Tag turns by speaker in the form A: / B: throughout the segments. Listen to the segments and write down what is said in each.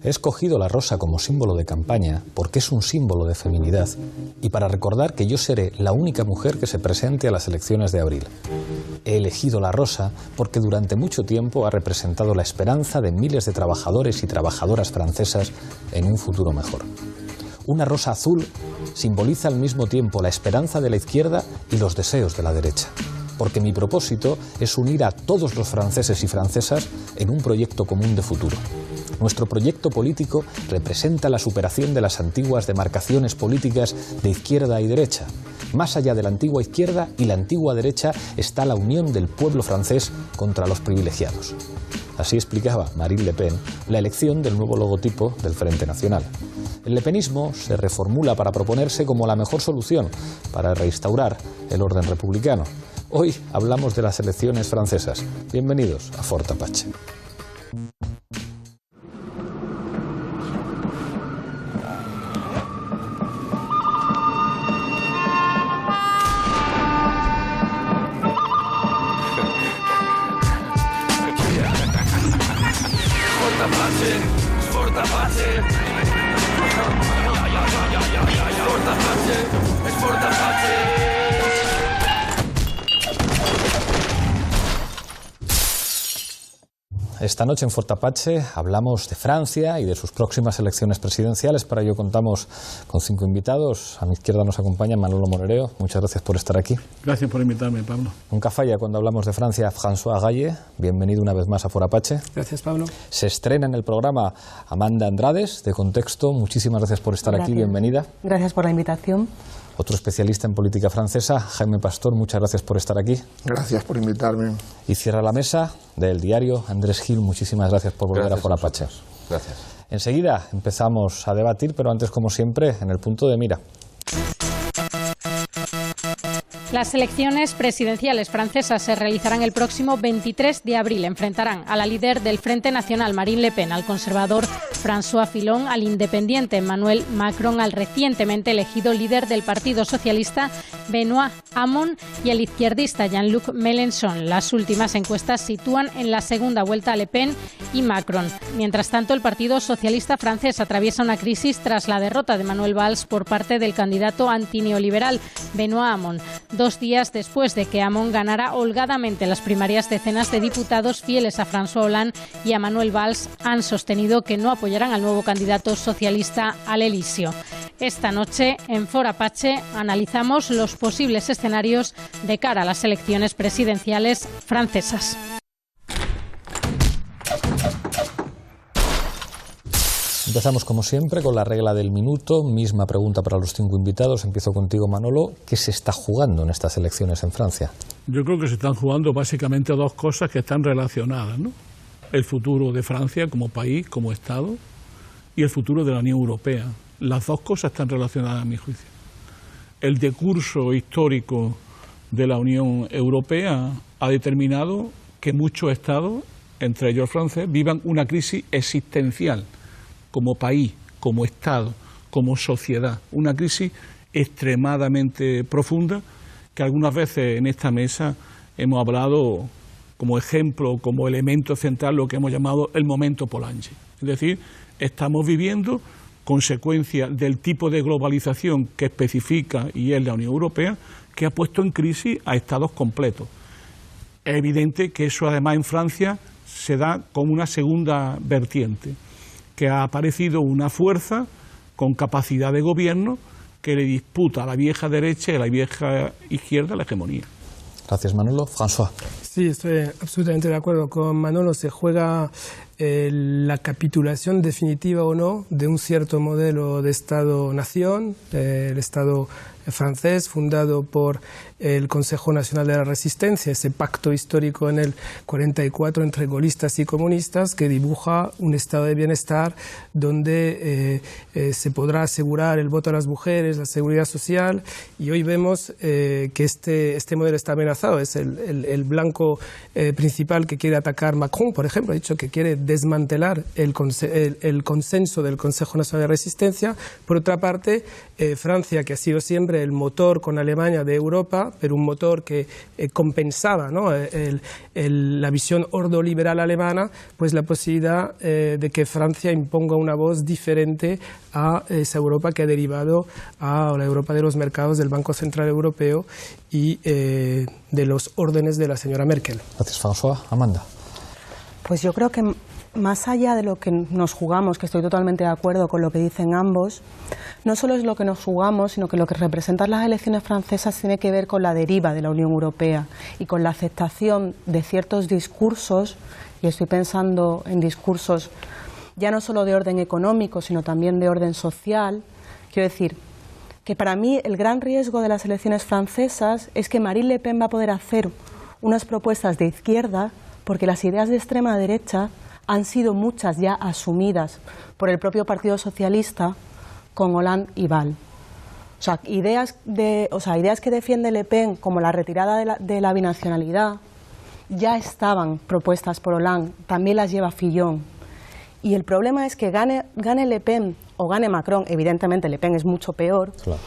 A: He escogido la rosa como símbolo de campaña porque es un símbolo de feminidad y para recordar que yo seré la única mujer que se presente a las elecciones de abril. He elegido la rosa porque durante mucho tiempo ha representado la esperanza de miles de trabajadores y trabajadoras francesas en un futuro mejor. Una rosa azul simboliza al mismo tiempo la esperanza de la izquierda y los deseos de la derecha, porque mi propósito es unir a todos los franceses y francesas en un proyecto común de futuro. Nuestro proyecto político representa la superación de las antiguas demarcaciones políticas de izquierda y derecha. Más allá de la antigua izquierda y la antigua derecha está la unión del pueblo francés contra los privilegiados. Así explicaba Marine Le Pen la elección del nuevo logotipo del Frente Nacional. El lepenismo se reformula para proponerse como la mejor solución para restaurar el orden republicano. Hoy hablamos de las elecciones francesas. Bienvenidos a Fort Apache. Esta noche en Fort Apache hablamos de Francia y de sus próximas elecciones presidenciales. Para ello contamos con 5 invitados. A mi izquierda nos acompaña Manolo Monereo. Muchas gracias por estar aquí.
B: Gracias por invitarme, Pablo.
A: Nunca falla cuando hablamos de Francia, François Galle. Bienvenido una vez más a Fort Apache.
C: Gracias, Pablo.
A: Se estrena en el programa Amanda Andrades, de Contexto. Muchísimas gracias por estar aquí. Bienvenida.
C: Gracias por la invitación.
A: Otro especialista en política francesa, Jaime Pastor, muchas gracias por estar aquí.
D: Gracias por invitarme.
A: Y cierra la mesa del diario Andrés Gil, muchísimas gracias por volver a Fort Apache.
D: Gracias.
A: Enseguida empezamos a debatir, pero antes, como siempre, en el punto de mira.
E: Las elecciones presidenciales francesas se realizarán el próximo 23 de abril. Enfrentarán a la líder del Frente Nacional, Marine Le Pen, al conservador François Fillon, al independiente Emmanuel Macron, al recientemente elegido líder del Partido Socialista, Benoît Hamon, y al izquierdista Jean-Luc Mélenchon. Las últimas encuestas sitúan en la segunda vuelta a Le Pen y Macron. Mientras tanto, el Partido Socialista francés atraviesa una crisis tras la derrota de Manuel Valls por parte del candidato antineoliberal, Benoît Hamon. 2 días después de que Hamon ganara holgadamente las primarias, decenas de diputados fieles a François Hollande y a Manuel Valls han sostenido que no apoyarán al nuevo candidato socialista al Elíseo. Esta noche, en Fort Apache, analizamos los posibles escenarios de cara a las elecciones presidenciales francesas.
A: Empezamos, como siempre, con la regla del minuto. Misma pregunta para los 5 invitados. Empiezo contigo, Manolo. ¿Qué se está jugando en estas elecciones en Francia?
B: Yo creo que se están jugando básicamente 2 cosas que están relacionadas, ¿no? El futuro de Francia como país, como Estado, y el futuro de la Unión Europea. Las 2 cosas están relacionadas, a mi juicio. El decurso histórico de la Unión Europea ha determinado que muchos Estados, entre ellos el francés, vivan una crisis existencial como país, como Estado, como sociedad. Una crisis extremadamente profunda que algunas veces en esta mesa hemos hablado como ejemplo, como elemento central, lo que hemos llamado el momento Polanyi. Es decir, estamos viviendo consecuencia del tipo de globalización que especifica y es la Unión Europea, que ha puesto en crisis a estados completos. Es evidente que eso además en Francia se da como una segunda vertiente, que ha aparecido una fuerza con capacidad de gobierno que le disputa a la vieja derecha y a la vieja izquierda la hegemonía.
A: Gracias, Manolo. François.
C: Sí, estoy absolutamente de acuerdo con Manolo. Se juega la capitulación definitiva o no de un cierto modelo de Estado-nación, el Estado francés, fundado por el Consejo Nacional de la Resistencia, ese pacto histórico en el 44 entre gaullistas y comunistas que dibuja un estado de bienestar donde se podrá asegurar el voto a las mujeres, la seguridad social, y hoy vemos que este modelo está amenazado. Es el blanco principal que quiere atacar Macron, por ejemplo, ha dicho que quiere desmantelar el consenso del Consejo Nacional de Resistencia. Por otra parte, Francia, que ha sido siempre el motor con Alemania de Europa, pero un motor que compensaba, ¿no?, la visión ordoliberal alemana, pues la posibilidad de que Francia imponga una voz diferente a esa Europa que ha derivado a la Europa de los mercados del Banco Central Europeo y de los órdenes de la señora Merkel.
A: Gracias, François. Amanda.
D: Pues yo creo que más allá de lo que nos jugamos, que estoy totalmente de acuerdo con lo que dicen ambos, no solo es lo que nos jugamos, sino que lo que representan las elecciones francesas tiene que ver con la deriva de la Unión Europea y con la aceptación de ciertos discursos, y estoy pensando en discursos ya no solo de orden económico, sino también de orden social. Quiero decir que para mí el gran riesgo de las elecciones francesas es que Marine Le Pen va a poder hacer unas propuestas de izquierda, porque las ideas de extrema derecha han sido muchas ya asumidas por el propio Partido Socialista con Hollande y Valls. O sea, ideas que defiende Le Pen, como la retirada de la binacionalidad, ya estaban propuestas por Hollande, también las lleva Fillon. Y el problema es que gane Le Pen o gane Macron, evidentemente Le Pen es mucho peor, claro.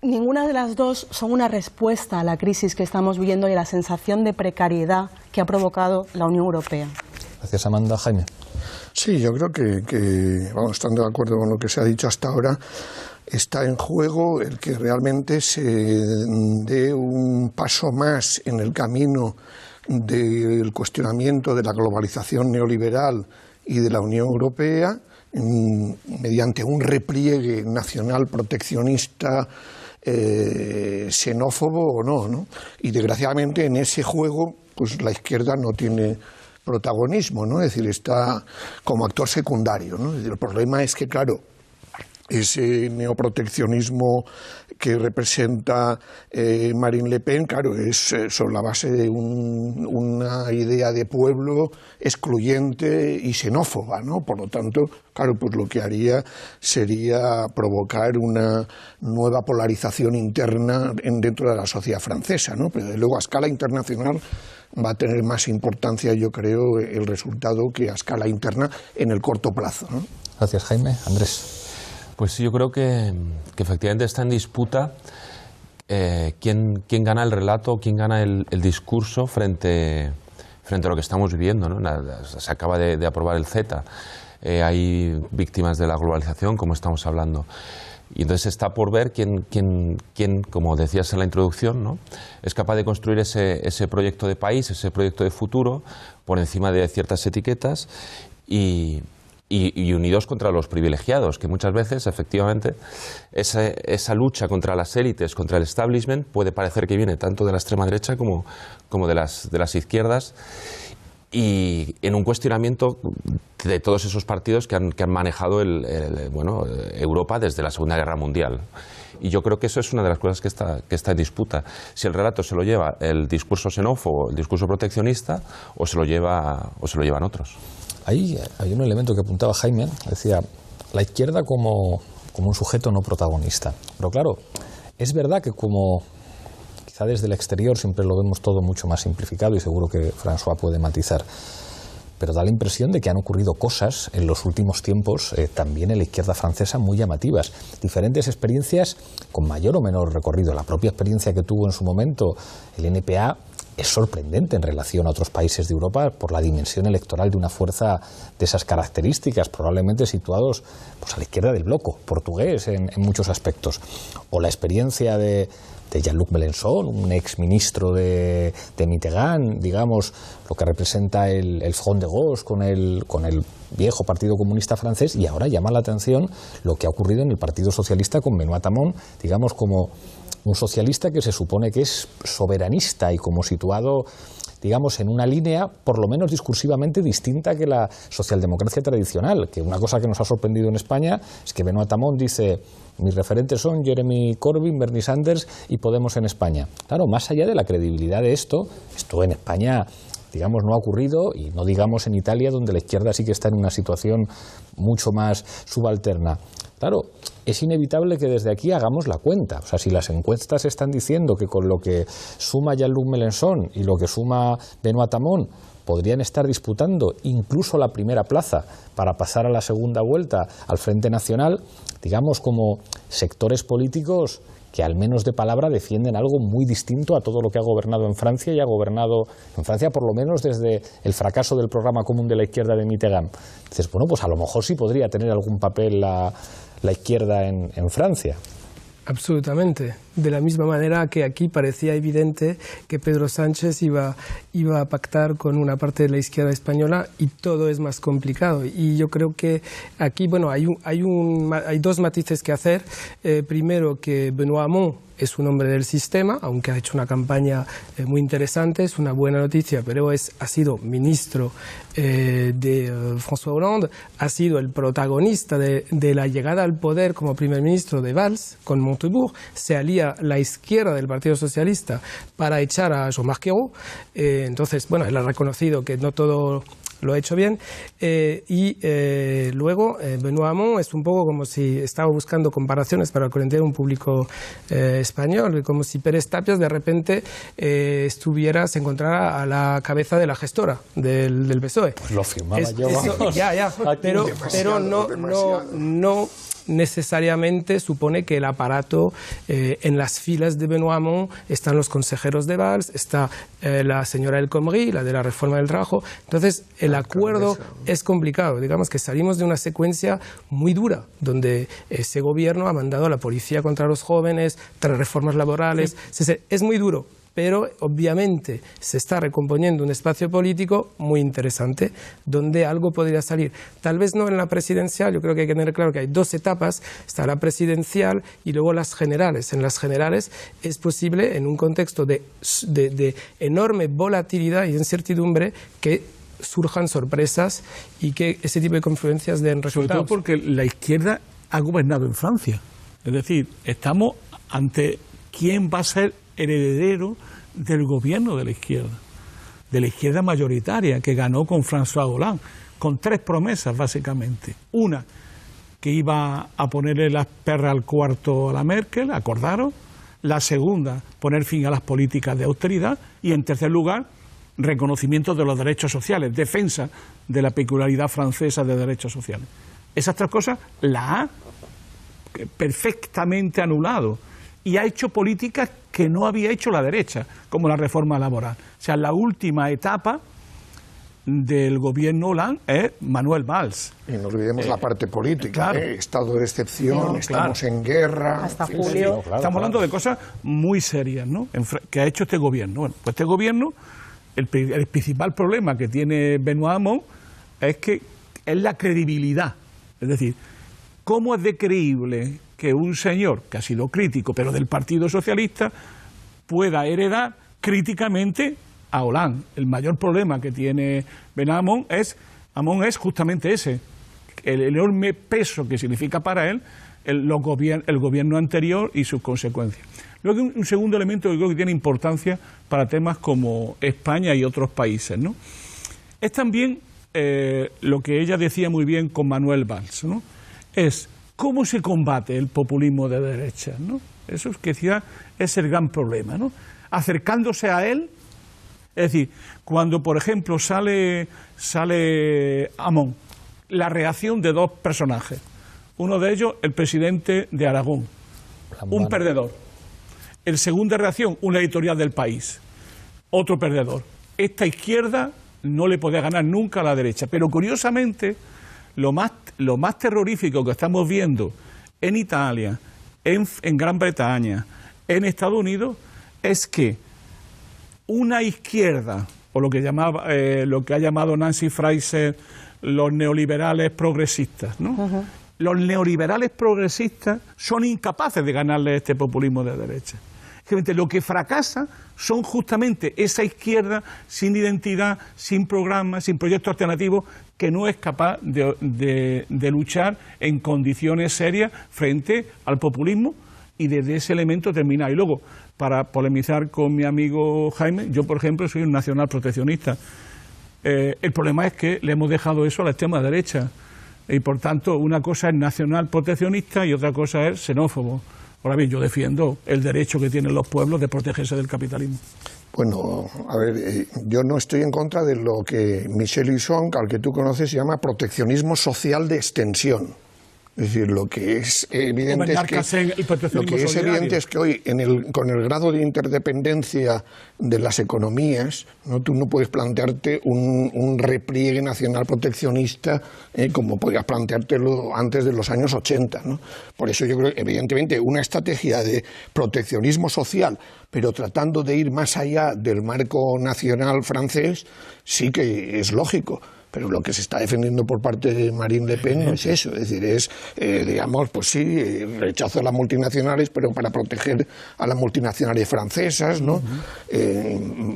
D: Ninguna de las dos son una respuesta a la crisis que estamos viviendo y a la sensación de precariedad que ha provocado la Unión Europea.
A: Gracias, Amanda. Jaime.
F: Sí, yo creo que vamos, estando de acuerdo con lo que se ha dicho hasta ahora, está en juego el que realmente se dé un paso más en el camino del cuestionamiento de la globalización neoliberal y de la Unión Europea, mediante un repliegue nacional proteccionista, xenófobo o no. Y desgraciadamente en ese juego pues la izquierda no tiene protagonismo, ¿no? Es decir, está como actor secundario, ¿no? Es decir, el problema es que, claro, ese neoproteccionismo que representa Marine Le Pen, claro, es sobre la base de una idea de pueblo excluyente y xenófoba, ¿no? Por lo tanto, claro, pues lo que haría sería provocar una nueva polarización interna dentro de la sociedad francesa, ¿no? Pero desde luego a escala internacional va a tener más importancia, yo creo, el resultado que a escala interna en el corto plazo, ¿no?
A: Gracias, Jaime. Andrés.
G: Pues sí, yo creo que efectivamente está en disputa quién gana el relato, quién gana el discurso frente a lo que estamos viviendo, ¿no? Se acaba de aprobar el CETA, hay víctimas de la globalización, como estamos hablando. Y entonces está por ver quién, como decías en la introducción, ¿no?, es capaz de construir ese proyecto de país, ese proyecto de futuro, por encima de ciertas etiquetas y unidos contra los privilegiados, que muchas veces, efectivamente, esa lucha contra las élites, contra el establishment, puede parecer que viene tanto de la extrema derecha como de las izquierdas, y en un cuestionamiento de todos esos partidos que han manejado Europa desde la Segunda Guerra Mundial. Y yo creo que eso es una de las cosas que está en disputa. Si el relato se lo lleva el discurso xenófobo, el discurso proteccionista, o se lo llevan otros.
A: Ahí hay un elemento que apuntaba Jaime, decía, la izquierda como un sujeto no protagonista. Pero claro, es verdad que como quizá desde el exterior siempre lo vemos todo mucho más simplificado y seguro que François puede matizar, pero da la impresión de que han ocurrido cosas en los últimos tiempos también en la izquierda francesa muy llamativas. Diferentes experiencias con mayor o menor recorrido. La propia experiencia que tuvo en su momento el NPA es sorprendente en relación a otros países de Europa por la dimensión electoral de una fuerza de esas características, probablemente situados pues, a la izquierda del bloco portugués en muchos aspectos. O la experiencia de Jean-Luc Mélenchon, un exministro de Mitterrand, digamos, lo que representa el Front de Gauche con el viejo Partido Comunista francés, y ahora llama la atención lo que ha ocurrido en el Partido Socialista con Benoît Hamon, digamos, como un socialista que se supone que es soberanista y como situado, digamos, en una línea por lo menos discursivamente distinta que la socialdemocracia tradicional, que una cosa que nos ha sorprendido en España es que Benoît Hamon dice: mis referentes son Jeremy Corbyn, Bernie Sanders y Podemos en España. Claro, más allá de la credibilidad de esto en España, digamos, no ha ocurrido, y no digamos en Italia, donde la izquierda sí que está en una situación mucho más subalterna. Claro, es inevitable que desde aquí hagamos la cuenta. O sea, si las encuestas están diciendo que con lo que suma Jean-Luc Mélenchon y lo que suma Benoît Hamon, podrían estar disputando incluso la primera plaza para pasar a la segunda vuelta al Frente Nacional, digamos como sectores políticos que al menos de palabra defienden algo muy distinto a todo lo que ha gobernado en Francia y ha gobernado en Francia por lo menos desde el fracaso del programa común de la izquierda de Mitterrand. Dices, bueno, pues a lo mejor sí podría tener algún papel la izquierda en Francia.
C: Absolutamente. De la misma manera que aquí parecía evidente que Pedro Sánchez iba a pactar con una parte de la izquierda española y todo es más complicado. Y yo creo que aquí, bueno, hay dos matices que hacer. Primero, que Benoît Hamon es un hombre del sistema, aunque ha hecho una campaña muy interesante, es una buena noticia, pero ha sido ministro de François Hollande, ha sido el protagonista de la llegada al poder como primer ministro de Valls con Montebourg, se alía la izquierda del Partido Socialista para echar a Jean-Marc Ayrault, entonces, bueno, él ha reconocido que no todo lo ha hecho bien, luego Benoît Hamon es un poco como si estaba buscando comparaciones para entender un público español, como si Pérez Tapias de repente se encontrara a la cabeza de la gestora del PSOE.
A: Pues lo firmaba yo.
C: Pero no necesariamente supone que el aparato, en las filas de Benoît Hamon están los consejeros de Valls, está la señora El Khomri, la de la reforma del trabajo. Entonces, el acuerdo es complicado. Digamos que salimos de una secuencia muy dura, donde ese gobierno ha mandado a la policía contra los jóvenes, tras reformas laborales. Sí. Es muy duro. Pero obviamente se está recomponiendo un espacio político muy interesante donde algo podría salir. Tal vez no en la presidencial, yo creo que hay que tener claro que hay dos etapas, está la presidencial y luego las generales. En las generales es posible, en un contexto de enorme volatilidad y incertidumbre, que surjan sorpresas y que ese tipo de confluencias den resultados.
B: Sobre todo porque la izquierda ha gobernado en Francia. Es decir, estamos ante quién va a ser el heredero del gobierno de la izquierda mayoritaria, que ganó con François Hollande, con tres promesas básicamente. Una, que iba a ponerle las perras al cuarto a la Merkel, acordaron. La segunda, poner fin a las políticas de austeridad. Y en tercer lugar, reconocimiento de los derechos sociales, defensa de la peculiaridad francesa de derechos sociales. Esas tres cosas las ha perfectamente anulado y ha hecho políticas que no había hecho la derecha, como la reforma laboral. O sea, la última etapa del gobierno Hollande es Manuel Valls.
F: Y no olvidemos la parte política,
B: claro.
F: Estado de excepción, estamos en guerra.
D: Hasta julio.
B: Estamos hablando de cosas muy serias, ¿no?, que ha hecho este gobierno. Bueno, pues este gobierno, el principal problema que tiene Benoît Hamon es la credibilidad. Es decir, ¿cómo es de creíble que un señor que ha sido crítico, pero del Partido Socialista, pueda heredar críticamente a Hollande? El mayor problema que tiene Benoît Hamon es justamente ese, el enorme peso que significa para él el gobierno anterior y sus consecuencias. Luego, un segundo elemento que creo que tiene importancia para temas como España y otros países, ¿no?, es también lo que ella decía muy bien con Manuel Valls, ¿no?, es cómo se combate el populismo de derecha, ¿no? Eso es que quizá es el gran problema, ¿no? Acercándose a él, es decir, cuando por ejemplo sale Hamon, la reacción de dos personajes, uno de ellos el presidente de Aragón, un perdedor, el segunda reacción, una editorial del País, otro perdedor. Esta izquierda no le podía ganar nunca a la derecha, pero curiosamente lo más terrorífico que estamos viendo en Italia, en Gran Bretaña, en Estados Unidos, es que una izquierda, o lo que ha llamado Nancy Fraser los neoliberales progresistas, ¿no? Los neoliberales progresistas son incapaces de ganarle este populismo de derecha. Lo que fracasa son justamente esa izquierda sin identidad, sin programa, sin proyecto alternativo, que no es capaz de luchar en condiciones serias frente al populismo y desde ese elemento terminar. Y luego, para polemizar con mi amigo Jaime, yo por ejemplo soy un nacional proteccionista. El problema es que le hemos dejado eso a la extrema derecha y por tanto una cosa es nacional proteccionista y otra cosa es xenófobo. Ahora bien, yo defiendo el derecho que tienen los pueblos de protegerse del capitalismo.
F: Bueno, a ver, yo no estoy en contra de lo que Michel Huysson, al que tú conoces, llama proteccionismo social de extensión. Es decir, lo que es evidente es que hoy, con el grado de interdependencia de las economías, ¿no? Tú no puedes plantearte un repliegue nacional proteccionista como podías planteártelo antes de los años 80, ¿no? Por eso yo creo que, evidentemente, una estrategia de proteccionismo social, pero tratando de ir más allá del marco nacional francés, sí que es lógico. Pero lo que se está defendiendo por parte de Marine Le Pen no es eso, es decir, es, digamos, pues sí, rechazo a las multinacionales, pero para proteger a las multinacionales francesas, ¿no?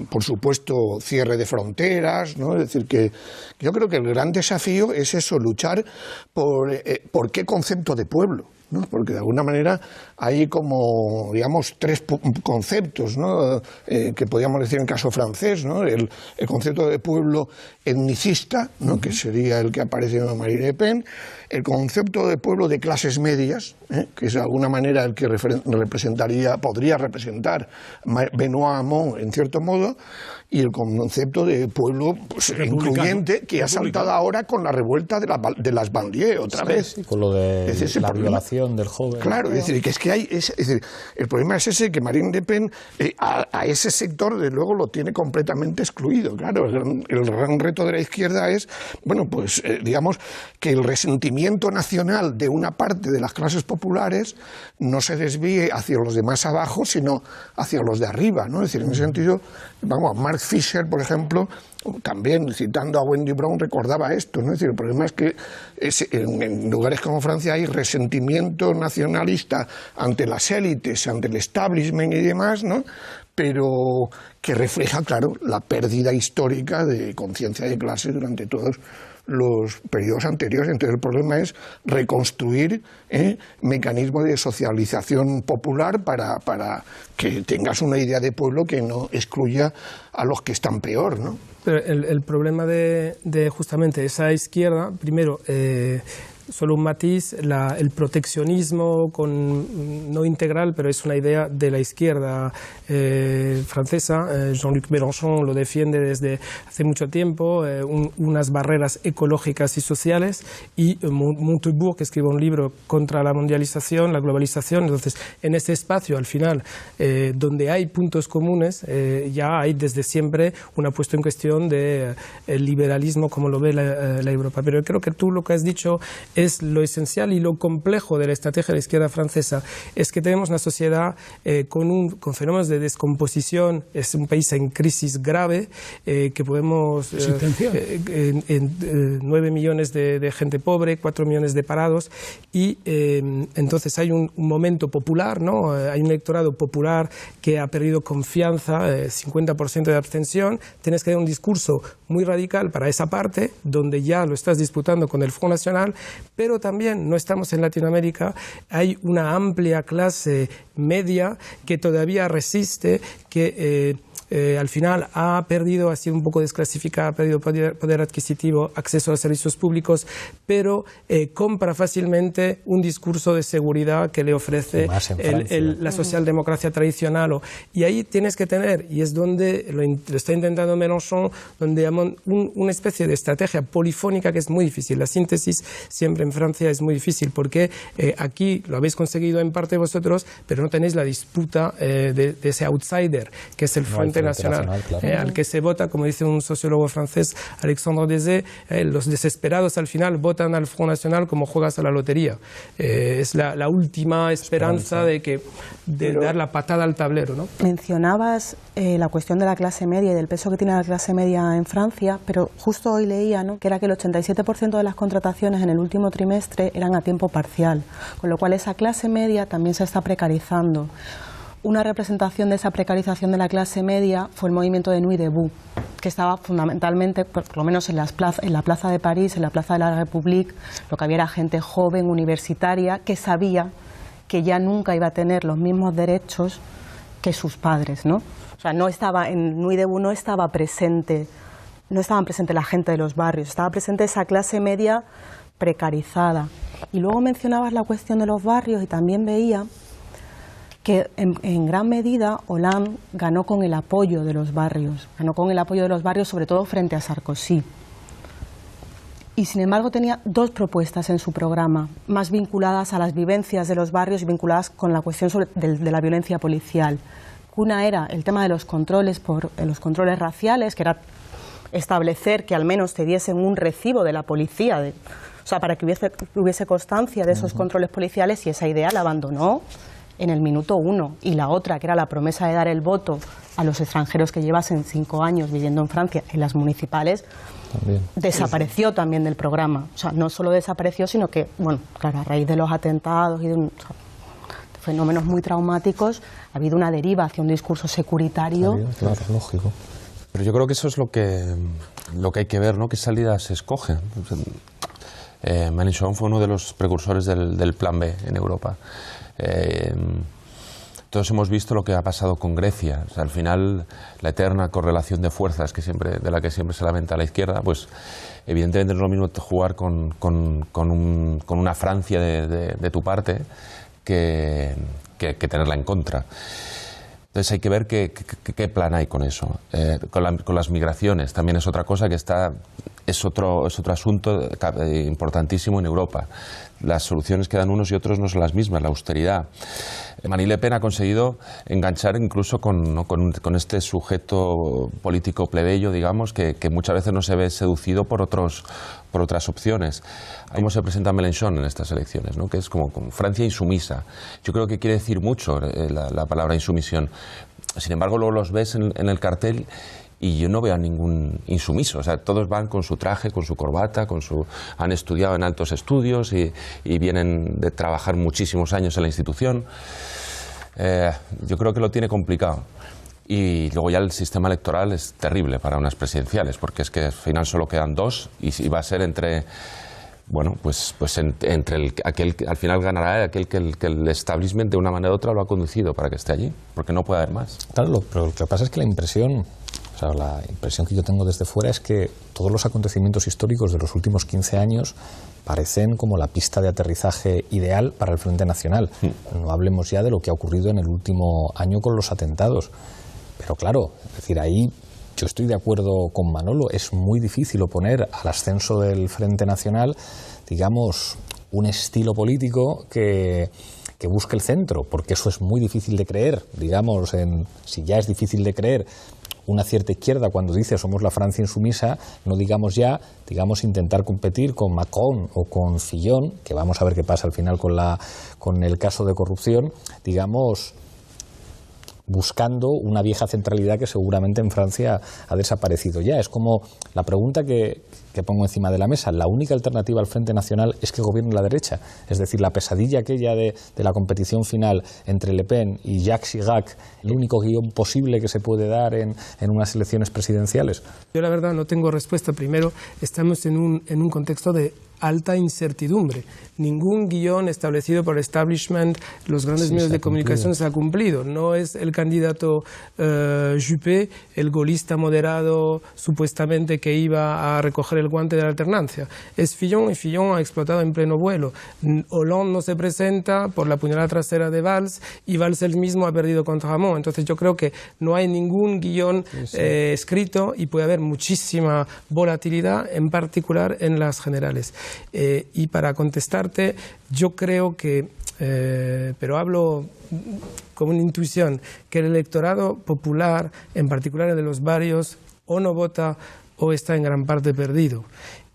F: Por supuesto, cierre de fronteras, ¿no? Es decir, que yo creo que el gran desafío es eso, luchar por qué concepto de pueblo, ¿no? Porque de alguna manera hay como, digamos, tres conceptos, ¿no? Que podríamos decir en el caso francés, ¿no? El concepto de pueblo etnicista, ¿no? Que sería el que aparece en Marine Le Pen, el concepto de pueblo de clases medias, que es de alguna manera el que podría representar Benoît Hamon en cierto modo, y el concepto de pueblo pues, incluyente que ha saltado ahora con la revuelta de las banlieues otra vez.
A: Sí, con lo de la violación del joven.
F: Claro, es decir, que es que hay, es decir, el problema es ese, que Marine Le Pen a ese sector de luego lo tiene completamente excluido. Claro, el gran reto de la izquierda es, bueno, pues digamos que el resentimiento nacional de una parte de las clases populares no se desvíe hacia los de más abajo, sino hacia los de arriba, ¿no? Es decir, en ese sentido, vamos, Mark Fisher, por ejemplo, también citando a Wendy Brown recordaba esto, ¿no? Es decir, el problema es que en lugares como Francia hay resentimiento nacionalista ante las élites, ante el establishment y demás, ¿no? Pero que refleja, claro, la pérdida histórica de conciencia de clase durante todos los periodos anteriores. Entonces el problema es reconstruir mecanismos de socialización popular para que tengas una idea de pueblo que no excluya a los que están peor, ¿no?
C: Pero el problema de justamente esa izquierda, primero, solo un matiz, el proteccionismo no integral, pero es una idea de la izquierda francesa. Jean-Luc Mélenchon lo defiende desde hace mucho tiempo, unas barreras ecológicas y sociales, y Montebourg, que escribe un libro contra la mundialización, la globalización. Entonces, en ese espacio, al final, donde hay puntos comunes, ya hay desde siempre una puesta en cuestión del liberalismo como lo ve la Europa. Pero creo que tú lo que has dicho es lo esencial y lo complejo de la estrategia de la izquierda francesa, es que tenemos una sociedad con fenómenos de descomposición, es un país en crisis grave, que podemos... 9 millones de gente pobre, 4 millones de parados, y entonces hay un momento popular, ¿no? Hay un electorado popular que ha perdido confianza, 50% de abstención, tienes que dar un discurso muy radical para esa parte, donde ya lo estás disputando con el Front National, pero también no estamos en Latinoamérica, hay una amplia clase media que todavía resiste, que al final ha sido un poco desclasificada, ha perdido poder adquisitivo, acceso a servicios públicos, pero compra fácilmente un discurso de seguridad que le ofrece la socialdemocracia tradicional. Y ahí tienes que tener, y es donde lo está intentando Mélenchon, donde una especie de estrategia polifónica que es muy difícil. La síntesis siempre en Francia es muy difícil, porque aquí lo habéis conseguido en parte vosotros, pero no tenéis la disputa de ese outsider, que es el Frente Nacional, claro. Al que se vota, como dice un sociólogo francés, Alexandre Deshaies, los desesperados al final votan al Front National como juegas a la lotería. Es la última esperanza de dar la patada al tablero, ¿no?
D: Mencionabas la cuestión de la clase media y del peso que tiene la clase media en Francia, pero justo hoy leía, ¿no?, que era que el 87% de las contrataciones en el último trimestre eran a tiempo parcial, con lo cual esa clase media también se está precarizando. Una representación de esa precarización de la clase media fue el movimiento de Nuit Debout, que estaba fundamentalmente, por lo menos en la plaza de París, en la plaza de la République, lo que había era gente joven, universitaria, que sabía que ya nunca iba a tener los mismos derechos que sus padres, ¿no? O sea, en Nuit Debout no estaban presente la gente de los barrios, estaba presente esa clase media precarizada. Y luego mencionabas la cuestión de los barrios y también veía que en gran medida Hollande ganó con el apoyo de los barrios, sobre todo frente a Sarkozy. Y sin embargo tenía dos propuestas en su programa, más vinculadas a las vivencias de los barrios y vinculadas con la cuestión de la violencia policial. Una era el tema de los controles raciales, que era establecer que al menos te diesen un recibo de la policía, o sea, para que hubiese constancia de esos controles policiales, y esa idea la abandonó en el minuto 1. Y la otra, que era la promesa de dar el voto a los extranjeros que llevasen 5 años viviendo en Francia, en las municipales, desapareció también del programa. O sea, no solo desapareció, sino que, bueno, claro, a raíz de los atentados y de fenómenos muy traumáticos, ha habido una deriva hacia un discurso securitario.
A: Claro, lógico.
G: Pero yo creo que eso es lo que hay que ver, ¿no? ¿Qué salida se escoge? Mélenchon fue uno de los precursores del Plan B en Europa. Todos hemos visto lo que ha pasado con Grecia. O sea, al final, la eterna correlación de fuerzas de la que siempre se lamenta la izquierda, pues evidentemente no es lo mismo jugar con una Francia de tu parte que tenerla en contra. Entonces hay que ver qué plan hay con eso. Con las migraciones también es otra cosa que es otro asunto importantísimo en Europa. Las soluciones que dan unos y otros no son las mismas, la austeridad. Marine Le Pen ha conseguido enganchar incluso con este sujeto político plebeyo, digamos, que muchas veces no se ve seducido por otras opciones. ¿Cómo se presenta Mélenchon en estas elecciones, ¿no? Que es como Francia insumisa. Yo creo que quiere decir mucho la palabra insumisión. Sin embargo, luego los ves en el cartel y yo no veo a ningún insumiso. O sea, todos van con su traje, con su corbata, han estudiado en altos estudios y vienen de trabajar muchísimos años en la institución. Yo creo que lo tiene complicado. Y luego ya el sistema electoral es terrible para unas presidenciales, porque es que al final solo quedan 2 y va a ser entre... Bueno, pues al final ganará aquel que el establishment de una manera u otra lo ha conducido para que esté allí, porque no puede haber más.
A: Claro, pero lo que pasa es que la impresión que yo tengo desde fuera es que todos los acontecimientos históricos de los últimos 15 años parecen como la pista de aterrizaje ideal para el Frente Nacional. No hablemos ya de lo que ha ocurrido en el último año con los atentados. Pero claro, es decir, ahí yo estoy de acuerdo con Manolo, es muy difícil oponer al ascenso del Frente Nacional, digamos, un estilo político que busque el centro, porque eso es muy difícil de creer, digamos, si ya es difícil de creer una cierta izquierda cuando dice somos la Francia insumisa, no digamos intentar competir con Macron o con Fillon, que vamos a ver qué pasa al final con el caso de corrupción, digamos, buscando una vieja centralidad que seguramente en Francia ha desaparecido ya. Es como la pregunta que pongo encima de la mesa. La única alternativa al Frente Nacional es que gobierne la derecha. Es decir, la pesadilla aquella de la competición final entre Le Pen y Jacques Chirac, el único guión posible que se puede dar en unas elecciones presidenciales.
C: Yo la verdad no tengo respuesta. Primero, estamos en un contexto de alta incertidumbre. Ningún guión establecido por el establishment, los grandes medios de comunicación, se ha cumplido. No es el candidato Juppé, el golista moderado supuestamente que iba a recoger el guante de la alternancia. Es Fillon, y Fillon ha explotado en pleno vuelo. Hollande no se presenta por la puñalada trasera de Valls, y Valls él mismo ha perdido contra Hamon. Entonces yo creo que no hay ningún guión escrito, y puede haber muchísima volatilidad, en particular en las generales. Y para contestarte, yo creo que, pero hablo como una intuición, que el electorado popular, en particular el de los barrios, o no vota o está en gran parte perdido.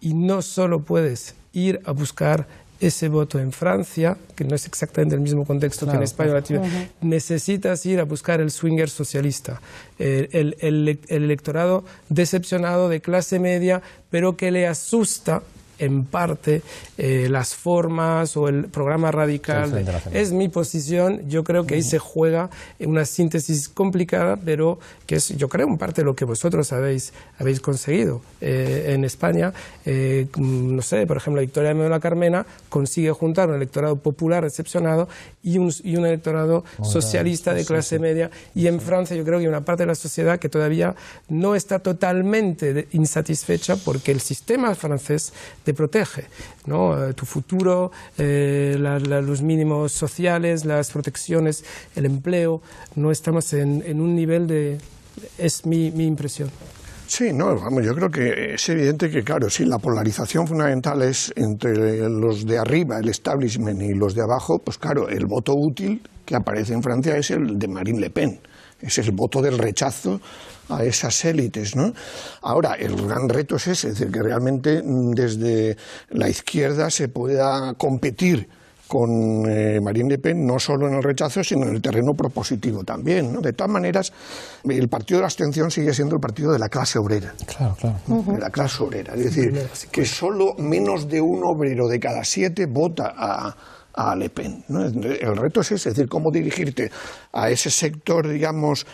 C: Y no solo puedes ir a buscar ese voto en Francia, que no es exactamente el mismo contexto que en España o Latinoamérica. Necesitas ir a buscar el swinger socialista, el electorado decepcionado de clase media, pero que le asusta en parte las formas o el programa radical. Es mi posición. Yo creo que ahí se juega una síntesis complicada, pero que es, yo creo, en parte lo que vosotros habéis conseguido en España. No sé, por ejemplo, la victoria de Manuela Carmena consigue juntar un electorado popular decepcionado y un electorado socialista de clase media. Y en Francia yo creo que hay una parte de la sociedad que todavía no está totalmente insatisfecha, porque el sistema francés te protege, ¿no? Tu futuro, los mínimos sociales, las protecciones, el empleo. No estamos en un nivel de... Es mi impresión.
F: Sí, no, vamos, yo creo que es evidente que, claro, sí, la polarización fundamental es entre los de arriba, el establishment, y los de abajo, pues claro, el voto útil que aparece en Francia es el de Marine Le Pen, es el voto del rechazo a esas élites, ¿no? Ahora, el gran reto es ese, es decir, que realmente desde la izquierda se pueda competir con Marine Le Pen, no solo en el rechazo, sino en el terreno propositivo también, ¿no? De todas maneras, el partido de la abstención sigue siendo el partido de la clase obrera.
A: Claro, claro.
F: De la clase obrera. Es decir, que solo menos de un obrero de cada 7 vota a Le Pen, ¿no? El reto es ese, es decir, cómo dirigirte a ese sector, digamos,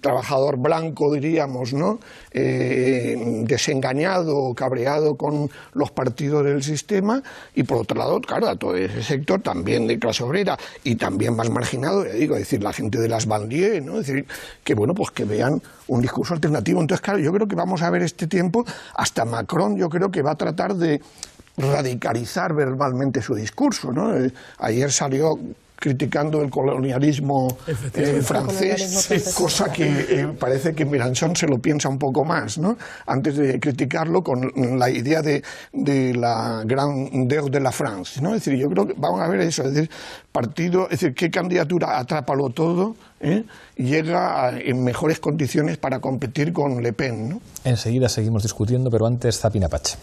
F: trabajador blanco, diríamos, ¿no? Desengañado, cabreado con los partidos del sistema, y por otro lado, claro, a todo ese sector también de clase obrera y también más marginado, ya digo, es decir, la gente de las banlieues, ¿no? Es decir, que bueno, pues que vean un discurso alternativo. Entonces, claro, yo creo que vamos a ver este tiempo, hasta Macron yo creo que va a tratar de radicalizar verbalmente su discurso, ¿no? Ayer salió criticando el colonialismo francés, cosa que parece que Mélenchon se lo piensa un poco más, ¿no? Antes de criticarlo con la idea de la grandeur de la France, ¿no? Es decir, yo creo que vamos a ver eso, es decir, partido, es decir, qué candidatura atrápalo todo, llega en mejores condiciones para competir con Le Pen, ¿no?
A: Enseguida seguimos discutiendo, pero antes Zapina Pache.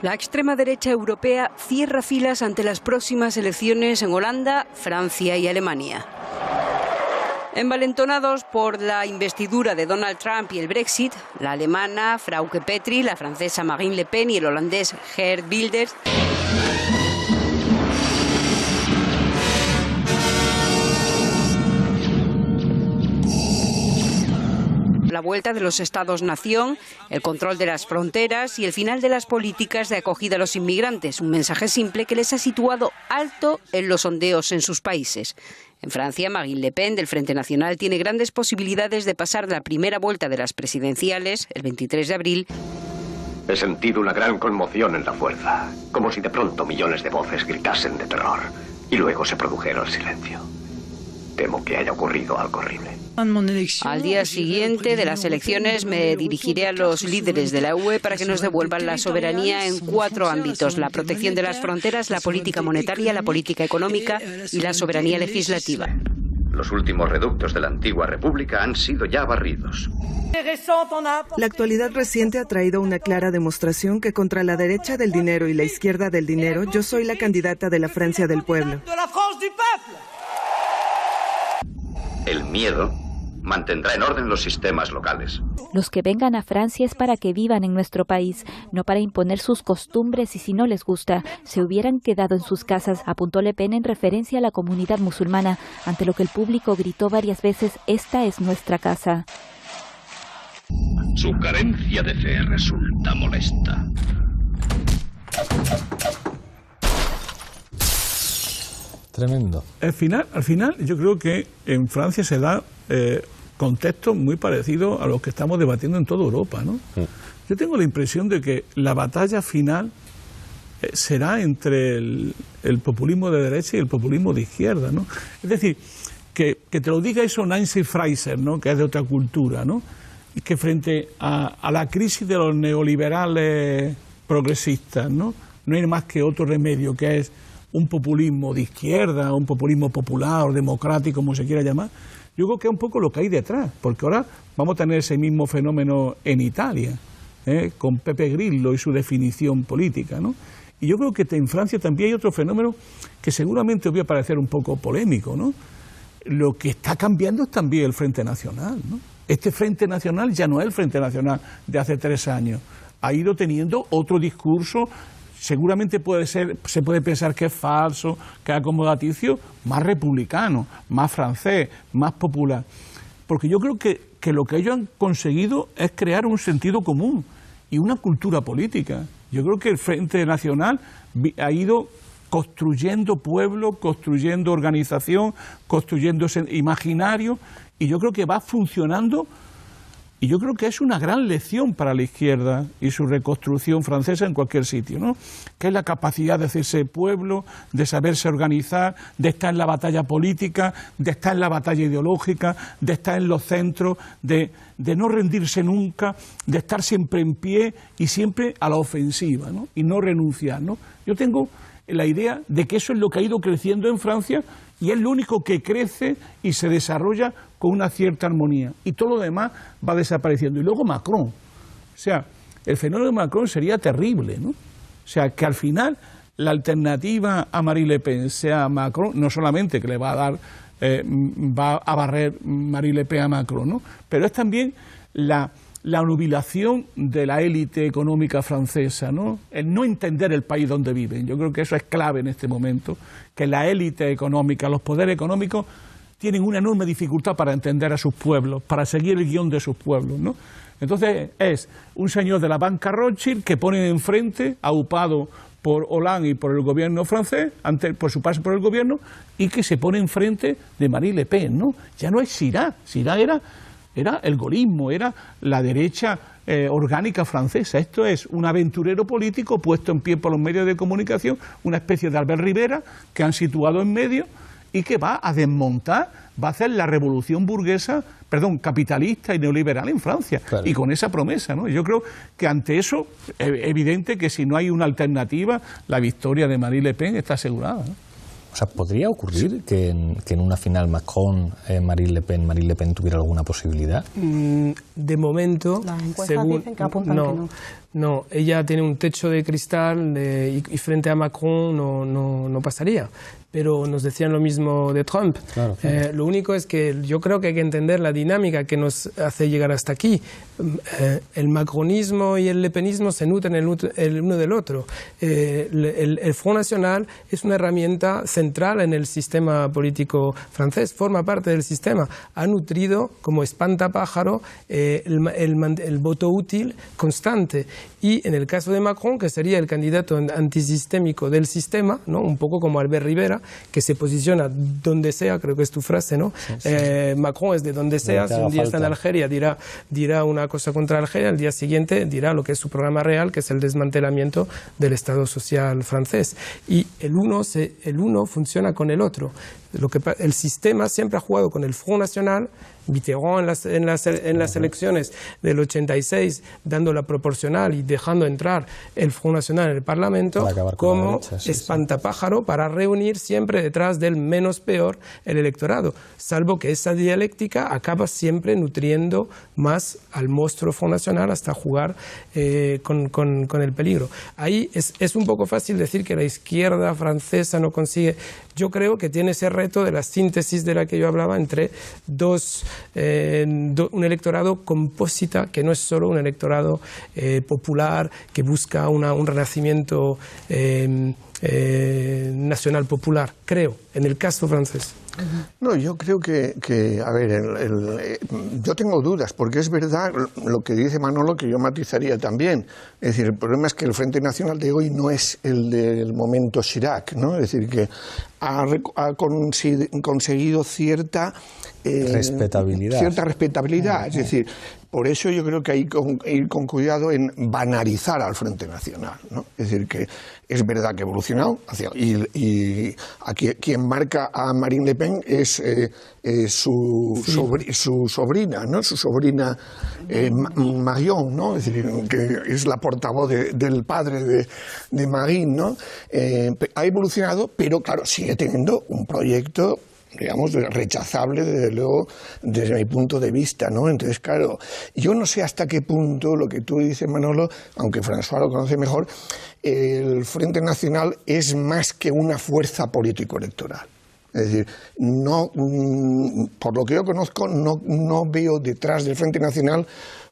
H: La extrema derecha europea cierra filas ante las próximas elecciones en Holanda, Francia y Alemania. Envalentonados por la investidura de Donald Trump y el Brexit, la alemana Frauke Petry, la francesa Marine Le Pen y el holandés Geert Wilders la vuelta de los Estados-nación, el control de las fronteras y el final de las políticas de acogida a los inmigrantes. Un mensaje simple que les ha situado alto en los sondeos en sus países. En Francia, Marine Le Pen, del Frente Nacional, tiene grandes posibilidades de pasar la primera vuelta de las presidenciales, el 23 de abril.
I: He sentido una gran conmoción en la fuerza, como si de pronto millones de voces gritasen de terror, y luego se produjera el silencio. Temo que haya ocurrido algo horrible.
H: Al día siguiente de las elecciones me dirigiré a los líderes de la UE para que nos devuelvan la soberanía en 4 ámbitos: la protección de las fronteras, la política monetaria, la política económica y la soberanía legislativa.
I: Los últimos reductos de la antigua república han sido ya barridos.
J: La actualidad reciente ha traído una clara demostración que contra la derecha del dinero y la izquierda del dinero, yo soy la candidata de la Francia del pueblo.
I: El miedo mantendrá en orden los sistemas locales.
K: Los que vengan a Francia es para que vivan en nuestro país, no para imponer sus costumbres, y si no les gusta, se hubieran quedado en sus casas, apuntó Le Pen en referencia a la comunidad musulmana, ante lo que el público gritó varias veces: esta es nuestra casa.
I: Su carencia de fe resulta molesta.
A: Tremendo.
B: Al final, yo creo que en Francia se da contextos muy parecidos a los que estamos debatiendo en toda Europa, ¿no? Yo tengo la impresión de que la batalla final será entre el populismo de derecha y el populismo de izquierda, ¿no? Es decir, que te lo diga eso Nancy Fraser, ¿no? Que es de otra cultura, ¿no? Y que frente a la crisis de los neoliberales progresistas, ¿no? No hay más que otro remedio, que es un populismo de izquierda, un populismo popular o democrático, como se quiera llamar. Yo creo que es un poco lo que hay detrás, porque ahora vamos a tener ese mismo fenómeno en Italia, con Pepe Grillo y su definición política, ¿no? Y yo creo que en Francia también hay otro fenómeno que seguramente os voy a parecer un poco polémico, ¿no? Lo que está cambiando es también el Frente Nacional, ¿no? Este Frente Nacional ya no es el Frente Nacional de hace 3 años. Ha ido teniendo otro discurso. Seguramente se puede pensar que es falso, que es acomodaticio, más republicano, más francés, más popular. Porque yo creo que lo que ellos han conseguido es crear un sentido común y una cultura política. Yo creo que el Frente Nacional ha ido construyendo pueblo, construyendo organización, construyendo imaginario, y yo creo que va funcionando Y yo creo que es una gran lección para la izquierda y su reconstrucción francesa en cualquier sitio, ¿no? Que es la capacidad de hacerse pueblo, de saberse organizar, de estar en la batalla política, de estar en la batalla ideológica, de estar en los centros, de no rendirse nunca, de estar siempre en pie y siempre a la ofensiva, ¿no? Y no renunciar, ¿no? Yo tengo la idea de que eso es lo que ha ido creciendo en Francia y es lo único que crece y se desarrolla con una cierta armonía. Y todo lo demás va desapareciendo. Y luego Macron. O sea, el fenómeno de Macron sería terrible, ¿no? O sea, que al final la alternativa a Marine Le Pen sea Macron, no solamente que le va a dar, va a barrer Marine Le Pen a Macron, ¿no? Pero es también la nubilación de la élite económica francesa, ¿no? El no entender el país donde viven. Yo creo que eso es clave en este momento, que la élite económica, los poderes económicos tienen una enorme dificultad para entender a sus pueblos, para seguir el guión de sus pueblos, ¿no? Entonces es un señor de la banca Rothschild que pone enfrente, aupado por Hollande y por el gobierno francés, por su paso por el gobierno, y que se pone enfrente de Marine Le Pen, ¿no? Ya no es Chirac. Chirac era el gaullismo, era la derecha orgánica francesa. Esto es un aventurero político puesto en pie por los medios de comunicación, una especie de Albert Rivera que han situado en medio y que va a desmontar, va a hacer la revolución burguesa, capitalista y neoliberal en Francia. Claro. Y con esa promesa, ¿no? Yo creo que ante eso, evidente que si no hay una alternativa, la victoria de Marine Le Pen está asegurada, ¿no?
A: O sea, ¿podría ocurrir que en una final Macron-Marine Le Pen tuviera alguna posibilidad?
C: De momento, según
D: dicen que apuntan que no.
C: No, ella tiene un techo de cristal y frente a Macron no pasaría. Pero nos decían lo mismo de Trump. Claro. Lo único es que yo creo que hay que entender la dinámica que nos hace llegar hasta aquí. El macronismo y el lepenismo se nutren el uno del otro. El Front National es una herramienta central en el sistema político francés, forma parte del sistema. Ha nutrido como espantapájaro el voto útil constante. Y en el caso de Macron, que sería el candidato antisistémico del sistema, ¿no? Un poco como Albert Rivera, que se posiciona donde sea, creo que es tu frase, ¿no? Sí. Macron es de donde sea, si un día está en Algeria dirá una cosa contra Algeria, el día siguiente dirá lo que es su programa real, que es el desmantelamiento del Estado social francés. Y el uno funciona con el otro. El sistema siempre ha jugado con el Front National, Mitterrand en las elecciones del 86, dando la proporcional y dejando entrar el Front National en el Parlamento como espantapájaro para reunir siempre detrás del menos peor el electorado, salvo que esa dialéctica acaba siempre nutriendo más al monstruo Front National hasta jugar con el peligro. Ahí es un poco fácil decir que la izquierda francesa no consigue. Yo creo que tiene ese reto de la síntesis de la que yo hablaba entre un electorado compósita, que no es solo un electorado popular que busca un renacimiento nacional popular, creo, en el caso francés.
F: No, yo creo que a ver, yo tengo dudas, porque es verdad lo que dice Manolo, que yo matizaría también. Es decir, el problema es que el Frente Nacional de hoy no es el del momento Chirac, ¿no? Es decir, que ha conseguido cierta respetabilidad. Es decir, por eso yo creo que hay que ir con cuidado en banalizar al Frente Nacional, ¿no? Es decir, que es verdad que ha evolucionado y aquí quien marca a Marine Le Pen es su sobrina, ¿no? Su sobrina Marion, ¿no? Es decir, que es la portavoz del padre de Marine, ¿no? Ha evolucionado, pero claro, sigue teniendo un proyecto, digamos, rechazable, desde luego, desde mi punto de vista, ¿no? Entonces, claro, yo no sé hasta qué punto lo que tú dices, Manolo, aunque François lo conoce mejor, el Frente Nacional es más que una fuerza político-electoral. Es decir, no, por lo que yo conozco, no veo detrás del Frente Nacional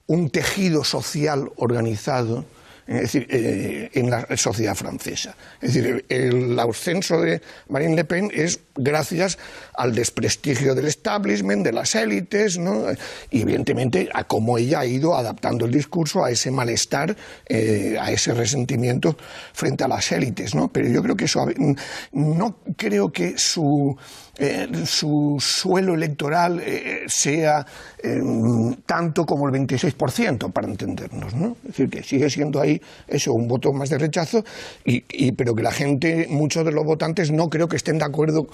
F: un tejido social organizado es decir, en la sociedad francesa. Es decir, el ascenso de Marine Le Pen es gracias al desprestigio del establishment, de las élites, ¿no? Y evidentemente a cómo ella ha ido adaptando el discurso a ese malestar, a ese resentimiento frente a las élites, ¿no? Pero yo creo que eso, no creo que su suelo electoral sea tanto como el 26%, para entendernos, ¿no? Es decir, que sigue siendo ahí eso, un voto más de rechazo, pero que la gente, muchos de los votantes, no creo que estén de acuerdo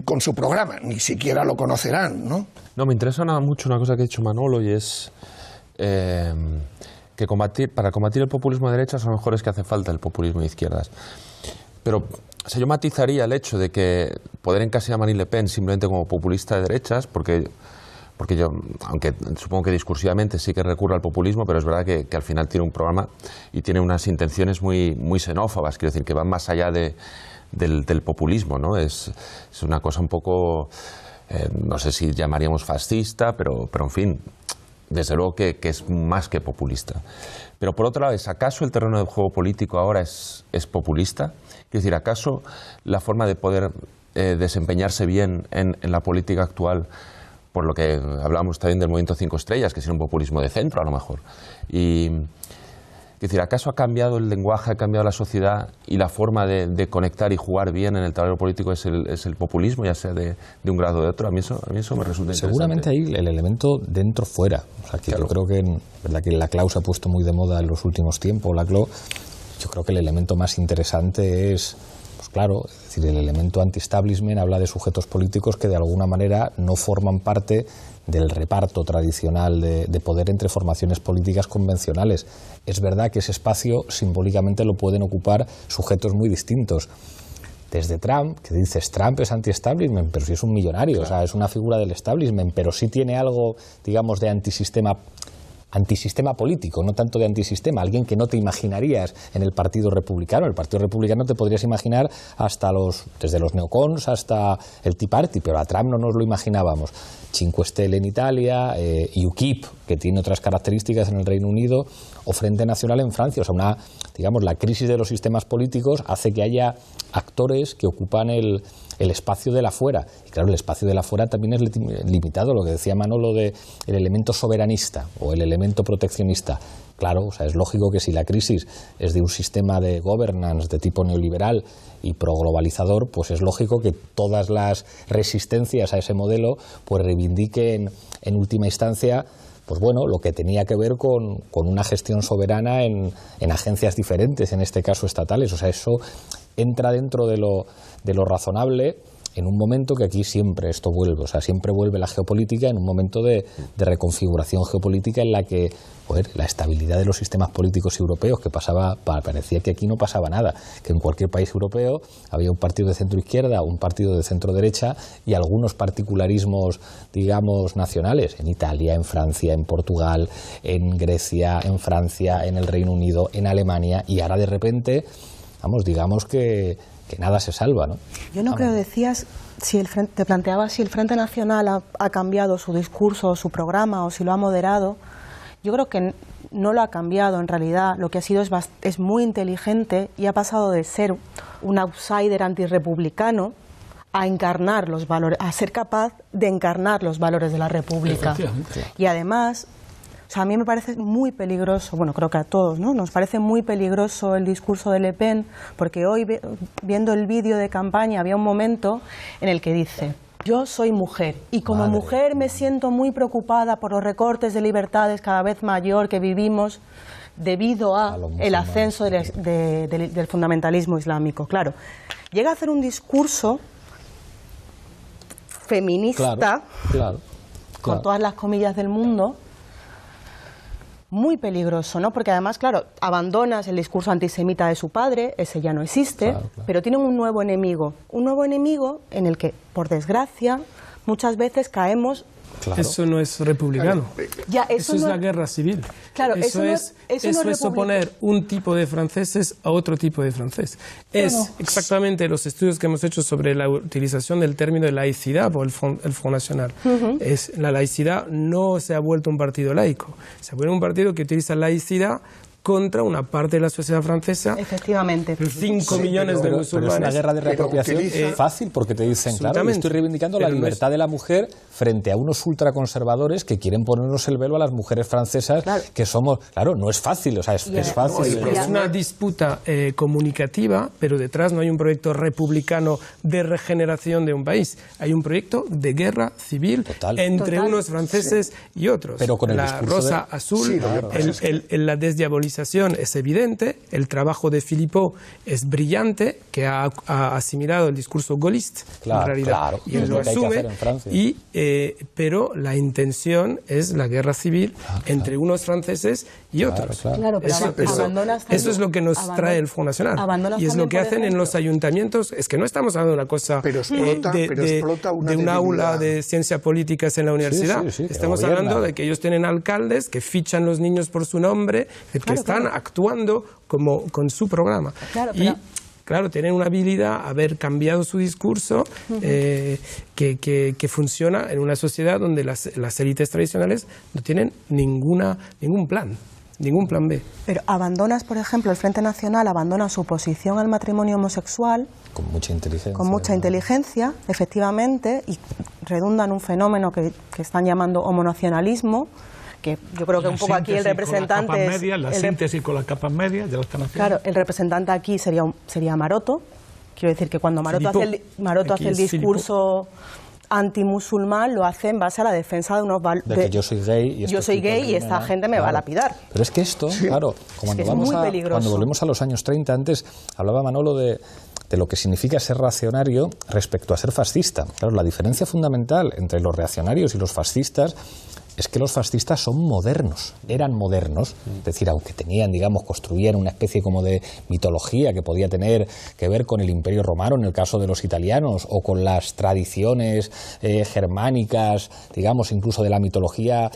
F: con su programa, ni siquiera lo conocerán, ¿no?
G: No, me interesa mucho una cosa que ha dicho Manolo, y es que para combatir el populismo de derechas a lo mejor es que hace falta el populismo de izquierdas. Pero yo matizaría el hecho de que poder encasillar a Marine Le Pen simplemente como populista de derechas, porque yo, aunque supongo que discursivamente sí que recurre al populismo, pero es verdad que al final tiene un programa y tiene unas intenciones muy xenófobas, quiero decir, que van más allá del populismo, ¿no? Es una cosa un poco, no sé si llamaríamos fascista, pero en fin, desde luego que es más que populista. Pero por otro lado, ¿acaso el terreno de juego político ahora es populista? Quiero decir, ¿acaso la forma de poder desempeñarse bien en la política actual, por lo que hablábamos también del movimiento 5 estrellas, que es un populismo de centro a lo mejor? Es decir, ¿acaso ha cambiado el lenguaje, ha cambiado la sociedad y la forma de conectar y jugar bien en el tablero político es el populismo, ya sea de un grado o de otro? A mí eso me resulta interesante.
A: Seguramente ahí el elemento dentro-fuera. O sea, que claro. Yo creo que, verdad que la CLAU se ha puesto muy de moda en los últimos tiempos, la CLAU. Yo creo que el elemento más interesante es, pues claro, es decir, el elemento anti-establishment habla de sujetos políticos que de alguna manera no forman parte del reparto tradicional de poder entre formaciones políticas convencionales. Es verdad que ese espacio simbólicamente lo pueden ocupar sujetos muy distintos. Desde Trump, que dices, Trump es anti-establishment, pero sí es un millonario, claro. O sea, es una figura del establishment, pero sí tiene algo, digamos, de antisistema político, no tanto de antisistema, alguien que no te imaginarías en el Partido Republicano. El Partido Republicano te podrías imaginar desde los neocons hasta el Tea Party, pero a Trump no nos lo imaginábamos. Cinque Stelle en Italia, UKIP, que tiene otras características en el Reino Unido, o Frente Nacional en Francia. O sea, la crisis de los sistemas políticos hace que haya actores que ocupan el espacio del afuera. Y claro, el espacio del afuera también es limitado, lo que decía Manolo del elemento soberanista o el elemento proteccionista. Claro, o sea, es lógico que si la crisis es de un sistema de governance de tipo neoliberal y proglobalizador, pues es lógico que todas las resistencias a ese modelo pues reivindiquen en última instancia pues bueno, lo que tenía que ver con una gestión soberana en agencias diferentes, en este caso estatales. O sea, eso entra dentro de lo razonable en un momento que aquí siempre esto vuelve, o sea, siempre vuelve la geopolítica en un momento de reconfiguración geopolítica en la que, la estabilidad de los sistemas políticos europeos, que parecía que aquí no pasaba nada, que en cualquier país europeo había un partido de centro-izquierda, un partido de centro-derecha y algunos particularismos, digamos, nacionales, en Italia, en Francia, en Portugal, en Grecia, en Francia, en el Reino Unido, en Alemania, y ahora de repente, digamos que nada se salva, ¿no?
D: Yo no creo, decías, te planteabas si el Frente Nacional ha cambiado su discurso, su programa, o si lo ha moderado. Yo creo que no lo ha cambiado en realidad. Lo que ha sido es muy inteligente y ha pasado de ser un outsider antirrepublicano a encarnar los valores, a ser capaz de encarnar los valores de la República. Y además, a mí me parece muy peligroso, creo que a todos, ¿no? Nos parece muy peligroso el discurso de Le Pen, porque hoy, viendo el vídeo de campaña, había un momento en el que dice: yo soy mujer y como mujer me siento muy preocupada por los recortes de libertades cada vez mayor que vivimos debido a el ascenso del fundamentalismo islámico. Claro, llega a hacer un discurso feminista, con todas las comillas del mundo, muy peligroso, ¿no? Porque además, claro, abandonas el discurso antisemita de su padre, ese ya no existe, pero tienen un nuevo enemigo en el que, por desgracia, muchas veces caemos.
C: Eso no es republicano. Eso es la guerra civil.
D: Claro,
C: eso es oponer un tipo de franceses a otro tipo de francés. Es exactamente los estudios que hemos hecho sobre la utilización del término de laicidad por el Front National. La laicidad no se ha vuelto un partido laico, se ha vuelto un partido que utiliza laicidad contra una parte de la sociedad francesa.
D: Efectivamente.
C: 5 millones de musulmanes.
A: Pero es una guerra de reapropiación fácil, porque te dicen, claro, yo estoy reivindicando la libertad de la mujer frente a unos ultraconservadores que quieren ponernos el velo a las mujeres francesas, que somos... Claro, no es fácil, o sea, es fácil.
C: Es una disputa comunicativa, pero detrás no hay un proyecto republicano de regeneración de un país. Hay un proyecto de guerra civil entre unos franceses y otros.
A: Pero con el
C: la rosa azul, la desdiabolización es evidente, el trabajo de Philippot es brillante, que ha asimilado el discurso gaullista, en realidad, y él lo asume, pero la intención es la guerra civil entre unos franceses y otros. Eso es lo que nos trae el Front Nacional. Y es lo que hacen en los ayuntamientos. Es que no estamos hablando de una cosa de un aula de ciencia políticas en la universidad. Estamos hablando de que ellos tienen alcaldes que fichan los niños por su nombre, que están actuando con su programa. Claro, tienen una habilidad, haber cambiado su discurso, que funciona en una sociedad donde las élites tradicionales no tienen ningún plan B.
D: Pero abandonas, por ejemplo, el Frente Nacional abandona su oposición al matrimonio homosexual.
A: Con mucha inteligencia.
D: Con mucha inteligencia, efectivamente, y redunda en un fenómeno que están llamando homonacionalismo, que yo creo que un poco aquí el representante es...
B: La síntesis con las capas medias, ya lo están haciendo.
D: Claro, el representante aquí sería Maroto. Quiero decir que cuando Maroto hace el discurso antimusulmán, lo hace en base a la defensa de unos valores.
A: De que yo soy gay y
D: esta gente me va a lapidar.
A: Pero es que esto, claro, cuando volvemos a los años 30, antes hablaba Manolo de lo que significa ser reaccionario respecto a ser fascista. Claro, la diferencia fundamental entre los reaccionarios y los fascistas es que los fascistas son modernos, eran modernos, es decir, aunque tenían, construían una especie como de mitología que podía tener que ver con el Imperio Romano en el caso de los italianos, o con las tradiciones germánicas, incluso de la mitología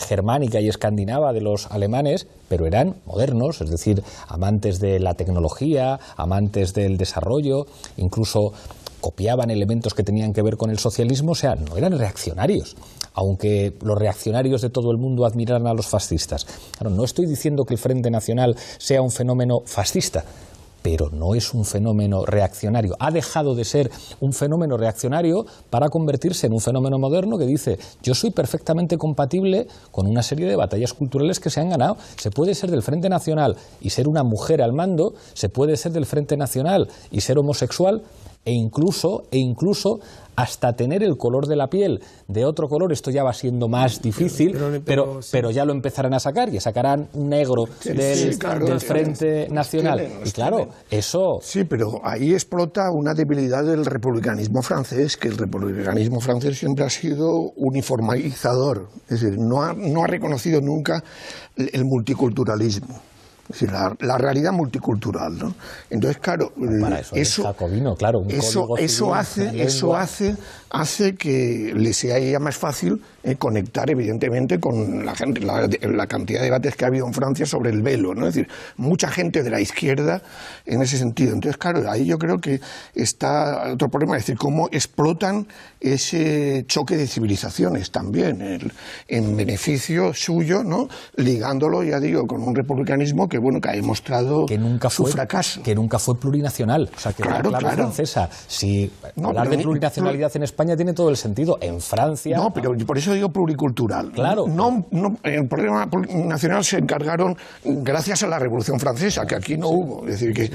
A: germánica y escandinava de los alemanes, pero eran modernos, es decir, amantes de la tecnología, amantes del desarrollo, incluso copiaban elementos que tenían que ver con el socialismo, o sea, no eran reaccionarios, aunque los reaccionarios de todo el mundo admiraran a los fascistas. Claro, no estoy diciendo que el Frente Nacional sea un fenómeno fascista, pero no es un fenómeno reaccionario. Ha dejado de ser un fenómeno reaccionario para convertirse en un fenómeno moderno que dice, yo soy perfectamente compatible con una serie de batallas culturales que se han ganado. Se puede ser del Frente Nacional y ser una mujer al mando, se puede ser del Frente Nacional y ser homosexual, e incluso hasta tener el color de la piel de otro color. Esto ya va siendo más difícil, pero ya lo empezarán a sacar, y sacarán un negro del Frente Nacional. Y claro, eso...
F: Sí, pero ahí explota una debilidad del republicanismo francés, que el republicanismo francés siempre ha sido uniformizador, es decir, no ha reconocido nunca el multiculturalismo. Es decir, la realidad multicultural, ¿no? Entonces, claro, eso hace que le sea ya más fácil conectar, evidentemente, con la gente, la cantidad de debates que ha habido en Francia sobre el velo, ¿no? Es decir, mucha gente de la izquierda en ese sentido. Entonces, claro, ahí yo creo que está otro problema, es decir, cómo explotan ese choque de civilizaciones también, en beneficio suyo, ¿no? Ligándolo, ya digo, con un republicanismo que ha demostrado su fracaso.
A: Que nunca fue plurinacional. O sea, que la clave francesa, si hablar de plurinacionalidad en España tiene todo el sentido. En Francia...
F: No, pero por eso digo pluricultural.
A: Claro.
F: El problema nacional se encargaron gracias a la Revolución Francesa, que aquí no hubo. Es decir, que...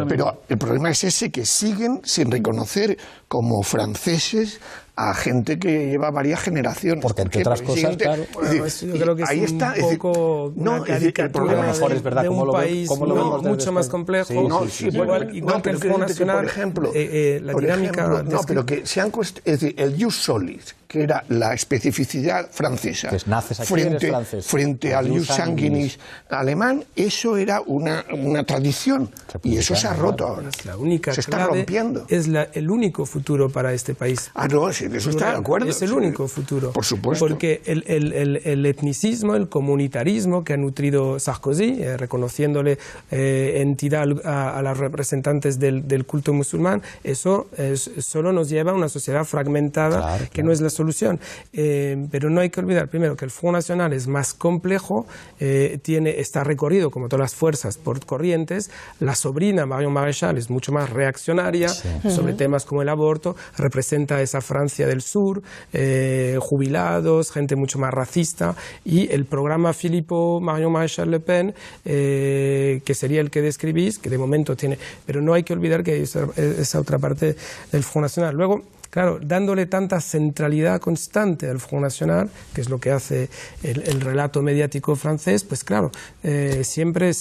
F: pero el problema es ese, que siguen sin reconocer como franceses a gente que lleva varias generaciones.
A: Porque entre otras cosas, claro...
C: yo creo que es un poco una caricatura de un país mucho más complejo. Igual que el Front Nacional,
F: por ejemplo,
C: la dinámica...
F: pero que sean... Es decir, el jus solis, que era la especificidad francesa, frente al jus sanguinis alemán, eso era una tradición, y eso se ha roto ahora. Se está rompiendo.
C: Es el único futuro para este país.
F: No, sí, eso está de acuerdo.
C: Es el único futuro.
F: Por supuesto.
C: Porque el etnicismo, el comunitarismo que ha nutrido Sarkozy, reconociéndole entidad a las representantes del culto musulmán, eso solo nos lleva a una sociedad fragmentada, que no es la solución. Pero no hay que olvidar, primero, que el Front National es más complejo, está recorrido, como todas las fuerzas, por corrientes. La sobrina, Marion Maréchal, es mucho más reaccionaria sobre temas como el aborto, representa a esa Francia del sur, jubilados, gente mucho más racista, y el programa Philippot, Marion Maréchal Le Pen, que sería el que describís, que de momento tiene, pero no hay que olvidar que hay esa otra parte del Front National. Luego, claro, dándole tanta centralidad constante al Front National, que es lo que hace el relato mediático francés, pues claro, siempre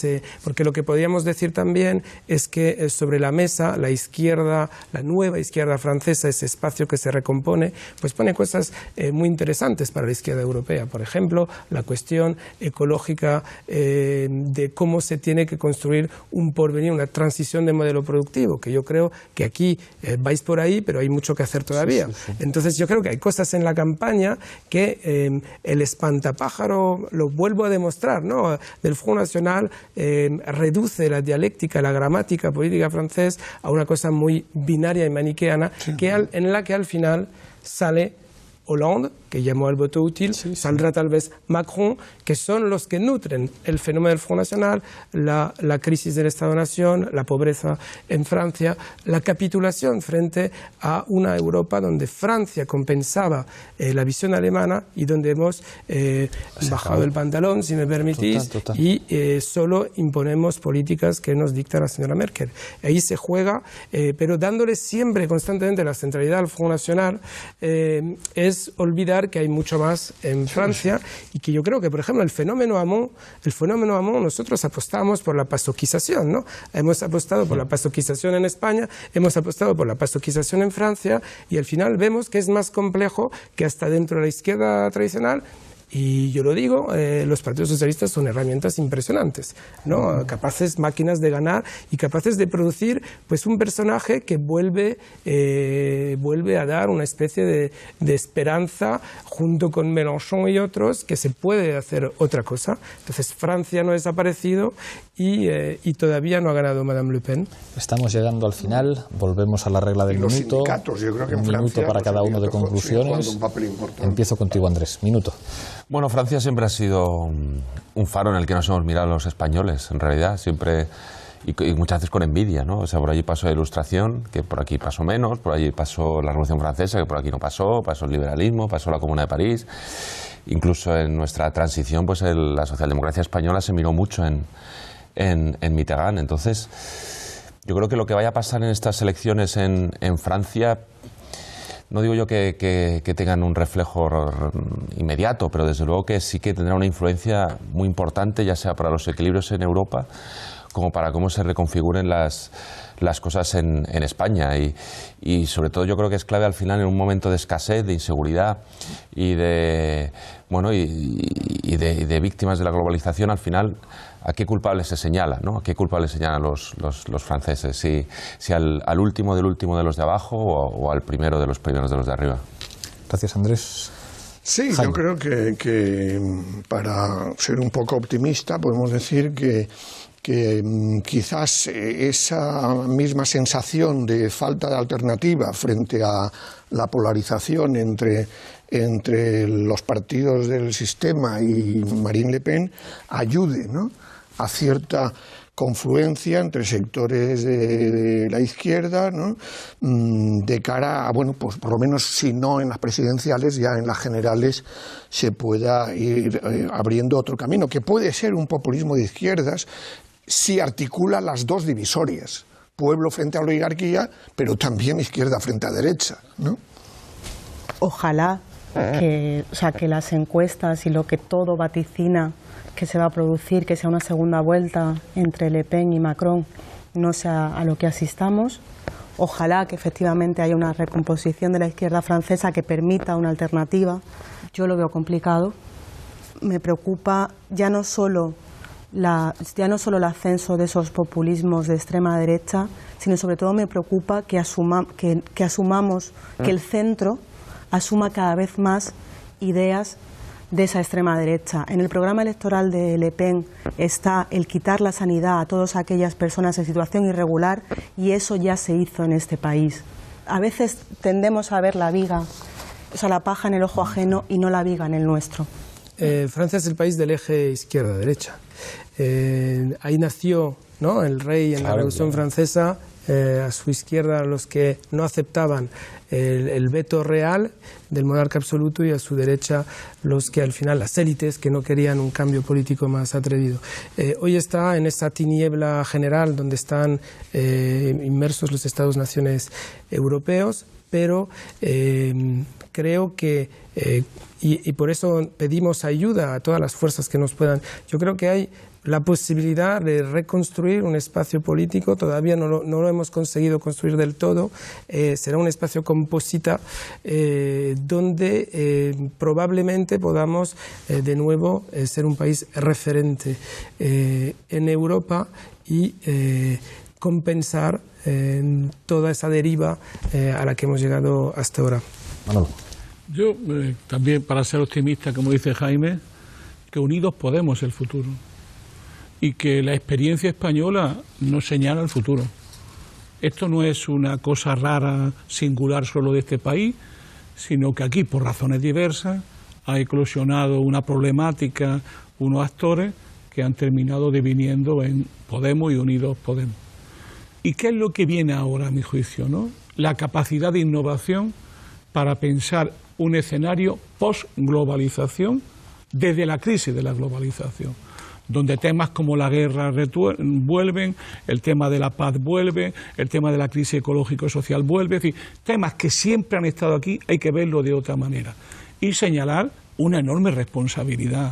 C: porque lo que podríamos decir también es que sobre la mesa la izquierda, la nueva izquierda francesa, ese espacio que se recompone, pues pone cosas muy interesantes para la izquierda europea. Por ejemplo, la cuestión ecológica de cómo se tiene que construir un porvenir, una transición de modelo productivo, que yo creo que aquí vais por ahí, pero hay mucho que hacer todavía. Sí. Entonces yo creo que hay cosas en la campaña que el espantapájaro, lo vuelvo a demostrar, ¿no?, del Front National, reduce la dialéctica, la gramática política francés a una cosa muy binaria y maniqueana, en la que al final sale Hollande, que llamó al voto útil, saldrá tal vez Macron, que son los que nutren el fenómeno del Front National, la crisis del Estado-Nación, la pobreza en Francia, la capitulación frente a una Europa donde Francia compensaba la visión alemana y donde hemos bajado el pantalón, si me permitís, y solo imponemos políticas que nos dicta la señora Merkel. Ahí se juega, pero dándole siempre, constantemente, la centralidad al Front National, es olvidar que hay mucho más en Francia y que yo creo que, por ejemplo, el fenómeno Hamon, nosotros apostamos por la pasoquización, ¿no? Hemos apostado por la pasoquización en España, hemos apostado por la pasoquización en Francia y al final vemos que es más complejo que hasta dentro de la izquierda tradicional. Y yo lo digo, los partidos socialistas son herramientas impresionantes, ¿no? Capaces, máquinas de ganar y capaces de producir pues un personaje que vuelve a dar una especie de esperanza junto con Mélenchon y otros, que se puede hacer otra cosa. Entonces Francia no ha desaparecido y todavía no ha ganado Madame Le Pen.
A: Estamos llegando al final, volvemos a la regla del minuto.
F: Yo creo que
A: un minuto para cada uno de conclusiones. Empiezo contigo, Andrés. Minuto.
G: Bueno, Francia siempre ha sido un faro en el que nos hemos mirado los españoles, en realidad, siempre, y muchas veces con envidia, ¿no? O sea, por allí pasó la Ilustración, que por aquí pasó menos, por allí pasó la Revolución Francesa, que por aquí no pasó el liberalismo, pasó la Comuna de París. Incluso en nuestra transición, pues la socialdemocracia española se miró mucho en Mitterrand. Entonces, yo creo que lo que vaya a pasar en estas elecciones en Francia, no digo yo que tengan un reflejo inmediato, pero desde luego que sí que tendrá una influencia muy importante, ya sea para los equilibrios en Europa, como para cómo se reconfiguren las cosas en España. Y sobre todo yo creo que es clave al final, en un momento de escasez, de inseguridad y de víctimas de la globalización, al final, ¿a qué culpables se señala, ¿no? ¿A qué culpables señalan los franceses? Si al último del último de los de abajo o al primero de los primeros de los de arriba.
A: Gracias, Andrés.
F: Sí, Jaime. Yo creo que para ser un poco optimista podemos decir que quizás esa misma sensación de falta de alternativa frente a la polarización entre los partidos del sistema y Marine Le Pen ayude, ¿no?, a cierta confluencia entre sectores de la izquierda, ¿no?, de cara a, bueno, pues por lo menos si no en las presidenciales, ya en las generales se pueda ir abriendo otro camino, que puede ser un populismo de izquierdas si articula las dos divisorias, pueblo frente a oligarquía, pero también izquierda frente a derecha, ¿no?
D: Ojalá que las encuestas y lo que todo vaticina que se va a producir, que sea una segunda vuelta entre Le Pen y Macron, no sea a lo que asistamos. Ojalá que efectivamente haya una recomposición de la izquierda francesa que permita una alternativa. Yo lo veo complicado. Me preocupa ya no solo el ascenso de esos populismos de extrema derecha, sino sobre todo me preocupa que asumamos que el centro asuma cada vez más ideas de esa extrema derecha. En el programa electoral de Le Pen está el quitar la sanidad a todas aquellas personas en situación irregular, y eso ya se hizo en este país. A veces tendemos a ver la viga o sea, la paja en el ojo ajeno y no la viga en el nuestro.
C: Francia es el país del eje izquierda-derecha. Ahí nació, ¿no?, el rey en la Revolución Francesa. A su izquierda los que no aceptaban el veto real del monarca absoluto, y a su derecha los que al final, las élites, que no querían un cambio político más atrevido. Hoy está en esa tiniebla general donde están inmersos los Estados-naciones europeos, pero creo que, y por eso pedimos ayuda a todas las fuerzas que nos puedan. Yo creo que hay la posibilidad de reconstruir un espacio político. Todavía no lo hemos conseguido construir del todo. Será un espacio composita donde probablemente podamos de nuevo ser un país referente en Europa y compensar toda esa deriva a la que hemos llegado hasta ahora.
A: Manolo.
B: Yo también, para ser optimista, como dice Jaime, que unidos podemos el futuro. Y que la experiencia española nos señala el futuro. Esto no es una cosa rara, singular solo de este país, sino que aquí, por razones diversas, ha eclosionado una problemática, unos actores que han terminado diviniendo en Podemos y Unidos Podemos. ¿Y qué es lo que viene ahora, a mi juicio, ¿no? La capacidad de innovación para pensar un escenario post-globalización desde la crisis de la globalización, donde temas como la guerra vuelven, el tema de la paz vuelve, el tema de la crisis ecológico-social vuelve, es decir, temas que siempre han estado aquí, hay que verlo de otra manera. Y señalar una enorme responsabilidad,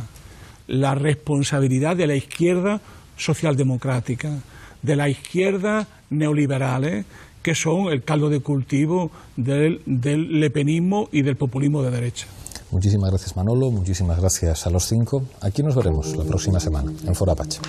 B: la responsabilidad de la izquierda socialdemocrática, de la izquierda neoliberales, que son el caldo de cultivo del lepenismo y del populismo de derecha.
A: Muchísimas gracias, Manolo, muchísimas gracias a los cinco. Aquí nos veremos la próxima semana en Foro Apache.